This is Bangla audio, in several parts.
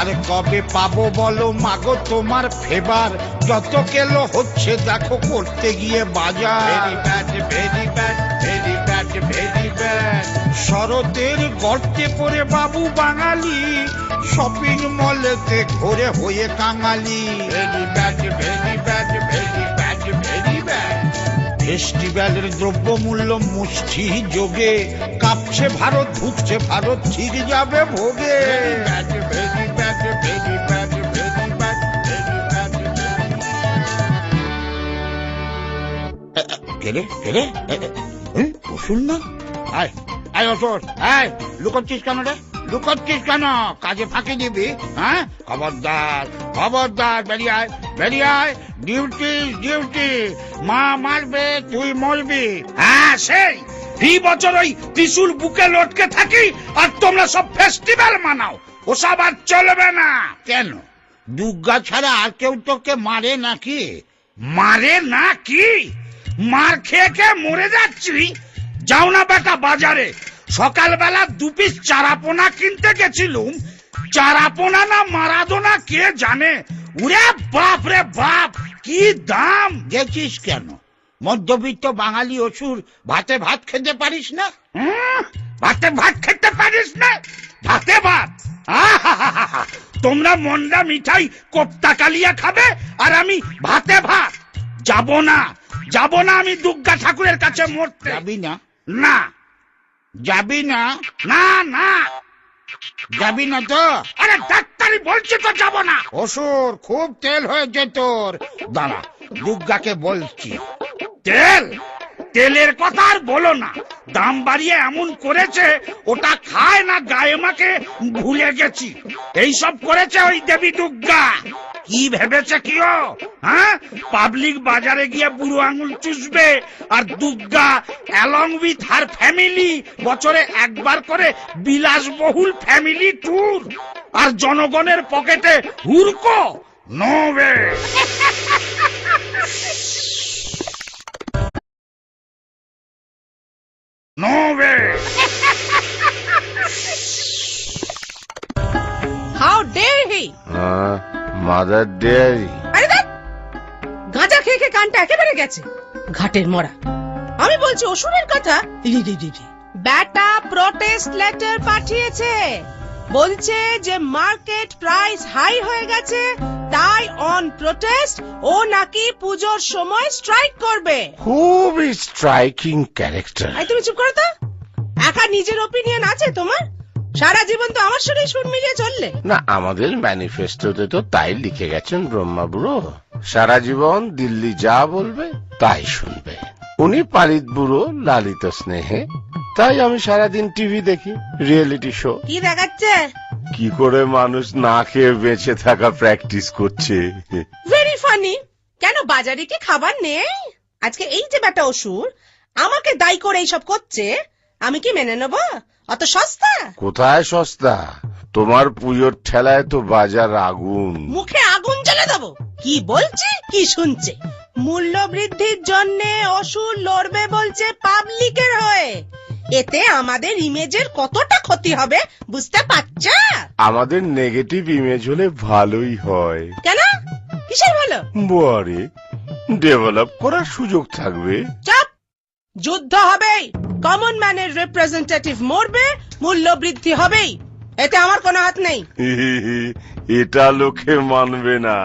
আর কবে পাবো বলো মাগো তোমার ফেবার? যত কেলো হচ্ছে দেখো করতে গিয়ে বাজার। Very bad, very bad, very bad, very bad. শরতের গর্তে পড়ে বাবু বাঙালি শপিং মলেতে ঘুরে হয়ে কাঙালি। Very bad, very bad, very bad, very bad. ফেস্টিভ্যালের দ্রব্যমূল্য মুষ্টি যোগে কাঁপছে ভারত, ঢুকছে ভারত, ঠিক যাবে ভোগে। অসুর না? আয় আয় অসুর, আয় লুকোচ্ছিস কেন রে? লুকোচ্ছিস কেন? কাজে ফাঁকি দিবি? হ্যাঁ, খবরদার খবরদার, বেরিয়ে আয় বেরিয়ে আয়। ডিউটি ডিউটি, মা মারবে তুই মরবি। হ্যাঁ সেই এই বছর ওই ত্রিশুল বুকে লটকে থাকি আর তোমরা সব ফেস্টিভ্যাল মানাও, ওসব আর চলবে না। কেন, দুর্গা ছাড়া আর কেউ তোকে মারে নাকি? মারে না কি? মার খেয়ে খেয়ে মরে যাচ্ছি। যাও না বেটা বাজারে, সকালবেলা 2 পিস চারাপোনা কিনতে গেছিলুম। চারাপোনা না মারাদোনা কে জানে। উরে বাপ রে বাপ, কি দাম! গেছিস কেন? মধ্যবিত্ত বাঙালি অসুর, ভাতে ভাত খেতে পারিস না? ভাতে ভাত খেতে পারিস না? ভাতে ভাত? আহাহাহা, তোমরা মন্ডা মিঠাই কোপ্তা কালিয়া খাবে আর আমি ভাতে ভাত? যাব না যাব না আমি দুর্গা ঠাকুরের কাছে মরতে। যাবি না? না যাবি না? না না যাবি না তো? আরে ডাক্তারি বলছি তো যাব না। অসুর, খুব তেল হয়েছে তোর। দাঁড়া, দুর্গাকে বলছি। তেল? তেলের কথা আর বলো না, দাম বাড়িয়ে এমন করেছে ওটা খায় না গায়ে মাকে ভুলে গেছি। এইসব করেছে ওই দেবী দুর্গা। কি ভেবেছে কিও? হ্যাঁ, পাবলিক বাজারে গিয়ে বুড়ো আঙুল চুষবে আর Durga along with her family বছরে একবার করে বিলাসবহুল ফ্যামিলি ট্যুর, আর জনগণের পকেটে হুরকো? No way. No way! How dare he? Mother Dairy. আরে দেখ, গাঁজা খেয়ে খেয়ে কানটা একেবারে গেছে ঘাটের মরা। আমি বলছি অসুরের কথা। ব্যাটা প্রোটেস্ট লেটার পাঠিয়েছে, বলছে যে মার্কেট প্রাইস হাই হয়ে গেছে, তাই অন প্রোটেস্ট ও নাকি পুজোর সময় স্ট্রাইক করবে। খুবই স্ট্রাইকিং ক্যারেক্টার। আই তুমি চুপ করো তো। একা নিজের ওপিনিয়ন আছে তোমার? সারা জীবন তো আমার সাথে সুর মিলিয়ে চললে। না, আমাদের ম্যানিফেস্টোতে তো তাই লিখে গেছেন ব্রহ্মা বুড়ো। সারা জীবন দিল্লি যা বলবে তাই শুনবে। উনি পালিত বুড়ো, লালিত স্নেহে। তাই আমি সারাদিন টিভি দেখি, রিয়েলিটি শো। কি দেখাচ্ছে? কি করে মানুষ না খেয়ে বেঁচে থাকা প্র্যাকটিস করছে। Very funny. কেন বাজারে কি খাবার নেই? আজকে এই যে বেটা অসুর আমাকে দায়ী করে এইসব করছে, আমি কি মেনে নেব? অত সস্তা? কোথায় সস্তা? তোমার পুজোর ঠেলায় তো বাজার আগুন। মুখে আগুন জ্বালে দেবো? কি বলছে, কি শুনছে? মূল্য বৃদ্ধির জন্য অসুর লড়বে বলছে পাবলিকের হয়ে। এতে আমাদের ইমেজের কতটা ক্ষতি হবে বুঝতে পারছ? আমাদের নেগেটিভ ইমেজ হলে ভালোই হয়। কেন? কিসের ভালো? বারে ডেভেলপ করার সুযোগ থাকবে। চাপ। যুদ্ধ হবেই, কমন ম্যানের রিপ্রেজেন্টেটিভ মরবে, মূল্য বৃদ্ধি হবেই, এতে আমার কোনো হাত নেই। এটা লোকে মানবে না।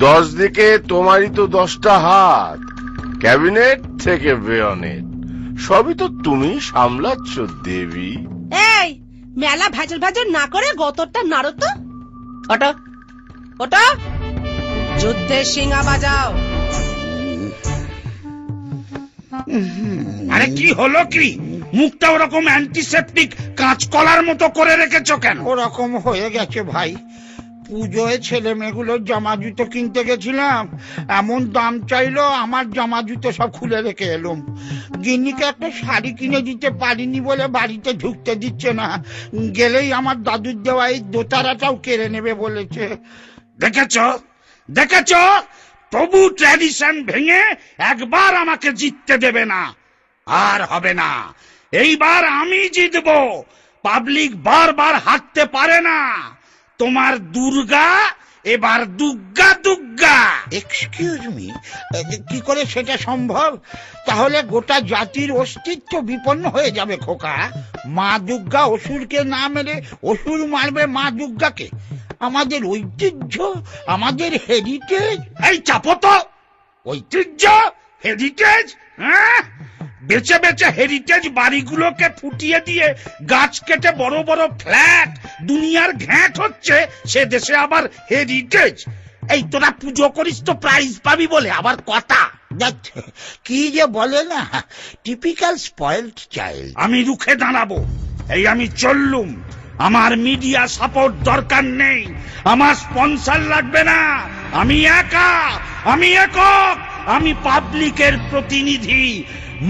10 দিকে তোমারই তো 10টা হাত, ক্যাবিনেট থেকে বেয়নেট, সবই তো তুমি সামলাচ্ছ দেবী। এই মেলা ভেজল ভেজল না করে গতরটা নাড়ো তো। ওটা ওটা, যুদ্ধের শিঙা বাজাও। আরে কি হলো কি? মুখটা ওরকম অ্যান্টিসেপটিক কাঁচকলার মতো করে রেখেছো কেন? ওরকম হয়ে গেছে ভাই। পুজোয় ছেলে মেয়েগুলোর জামা জুতো কিনতে গেছিলাম, এমন দাম চাইলো আমার জামা জুতো সব খুলে রেখে এলুম। গিন্নিকে একটা শাড়ি কিনে দিতে পারিনি বলে বাড়িতে ঢুকতে দিচ্ছে না, গেলেই আমার দাদুর দেওয়া এই দোতারাটাও কেড়ে নেবে বলেছে। দেখেছো দেখেছো, তবু ট্র্যাডিশন ভেঙে একবার আমাকে জিততে দেবে না। আর হবে না, এইবার আমি জিতবো। পাবলিক বারবার হারতে পারে না, তোমার দুর্গা এবার দুগ্গা দুগ্গা। এক্সকিউজ মি, কি করে সেটা সম্ভব? তাহলে গোটা জাতির অস্তিত্ব বিপন্ন হয়ে যাবে খোকা। মা দুর্গা অসুরকে না মেরে অসুর মারবে মা দুর্গাকে। আমাদের ঐতিহ্য, আমাদের হেরিটেজ। এই চাপো তো, ঐতিহ্য হেরিটেজ, হ্যাঁ? বেচে বেচে হেরিটেজ বাড়িগুলোকে ফুটিয়ে দিয়ে গাছ কেটে বড় বড় ফ্ল্যাট দুনিয়ার ঘ্যাঁট হচ্ছে, সে দেশে আবার হেরিটেজ। এই তোরা পুজো করিস তো প্রাইজ পাবি বলে আবার কথা। দেখ, কি যে বলে না, টিপিক্যাল স্পয়েলড চাইল্ড। আমি রুখে দাঁড়াবো। এই আমি চললুম, আমার মিডিয়া সাপোর্ট দরকার নেই, আমার স্পন্সর লাগবে না। আমি একা, আমি একক, আমি পাবলিকের প্রতিনিধি।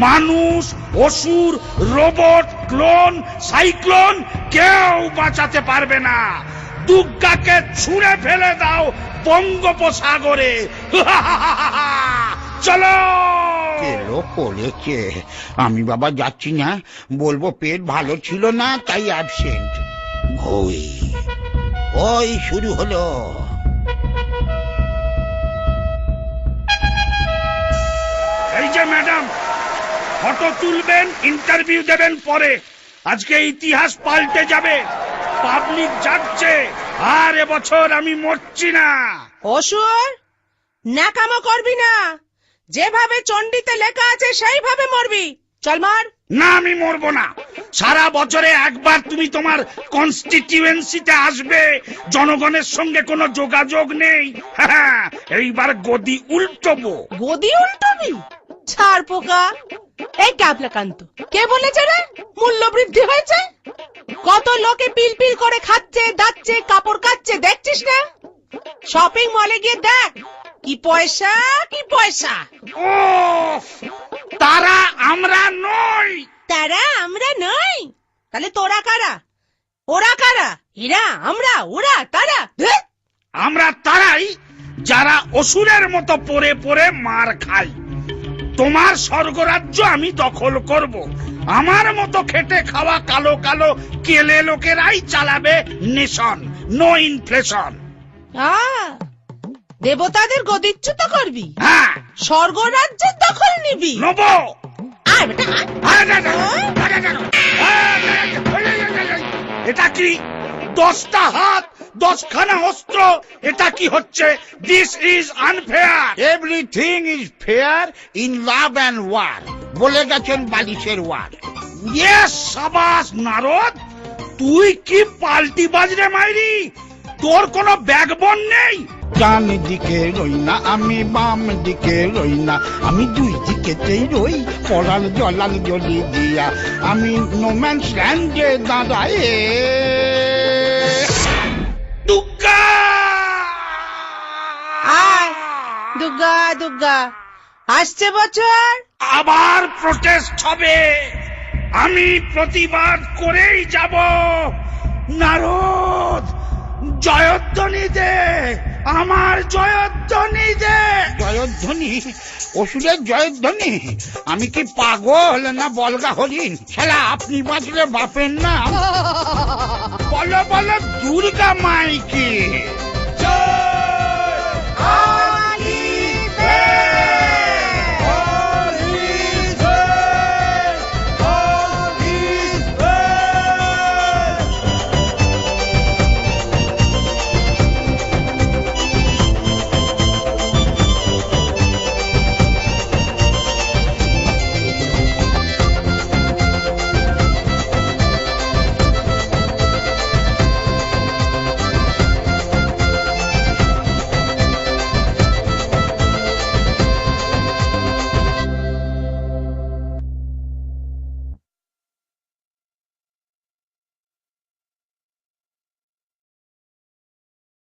মানুষ, অসুর, রোবট, ক্লোন, সাইক্লোন কেউ বাঁচাতে পারবে না। দুর্গাকে ছুঁড়ে ফেলে দাও বঙ্গোপসাগরে। চলো। কেলো বলেছে, আমি বাবা যাচ্ছি না, বলবো পেট ভালো ছিল না তাই অ্যাবসেন্ট। ওই ওই শুরু হলো। এই যে ম্যাডাম, ফটো তুলবেন, ইন্টারভিউ দেবেন পরে। আজকে ইতিহাস পাল্টে যাবে, পাবলিক যাচ্ছে, আর এবছর আমি মরছি না। অসুর, ন্যাকামো করবি না, যেভাবে চণ্ডীতে লেখা আছে সেইভাবে মরবি। চল মার। না, আমি মরবো না। সারা বছরে একবার তুমি তোমার কনস্টিটিউয়েন্সিতে আসবে, জনগণের সঙ্গে কোনো যোগাযোগ নেই। হ্যাঁ, এইবার গদি উল্টবো। গদি উল্টাবি? ছাড় পোকা। এই ক্যাবলাকান্ত, কে বলেছে রে মূল্য বৃদ্ধি হয়েছে? কত লোকে পিল পিল করে খাচ্ছে, দাচ্ছে, কাপড় কাচ্ছে, দেখছিস না? শপিং মলে গিয়ে দেখ, কি পয়সা কি পয়সা। ও, তারা আমরা নই। তারা আমরা নই? তাহলে তোরা কারা? ওরা কারা? এরা, আমরা, ওরা, তারা? ধ্যাৎ। আমরা তারাই যারা অসুরের মতো পড়ে পড়ে মার খাই। তোমার স্বর্গরাজ্য আমি দখল করব। আমার মতো খেটে খাওয়া কালো কালো কেলে লোকেরাই চালাবে নেশন। No inflation. দেবতাদের গদিচ্যুত করবি? হ্যাঁ, স্বর্গরাজ্যের দখল নিবি? নব। আয় বেটা, এটা কি? 10টা হাত, 10খানা অস্ত্র, এটা কি হচ্ছে? This is unfair. Everything is fair in love and war, বলে গেছেন বালিশের ওয়ার। ইয়েস, সাবাস নারদ, তুই কি পাল্টি বাজরে মাইরি? তোর কোনো ব্যাকবোন নেই। ডান দিকে রই না আমি, বাম দিকে রই না আমি, দুই দিকেতেই রই পড়াল জলাল জলি দিয়া। আমি নোম্যান্স ল্যান্ডে দাঁড়ায়। দুর্গা! আয় দুর্গা দুর্গা, আসছে বছর আবার প্রটেস্ট হবে, আমি প্রতিবাদ করেই যাব। নারদ, জয়ধ্বনি দে, আমার জয়ধ্বনি দে। জয়ধ্বনি? অসুরের জয়ধ্বনি? আমি কি পাগল না বলগা হরিণ? শালা আপনি বাঁচলে বাপের নাম। বলো বলো দুর্গা মাইকে।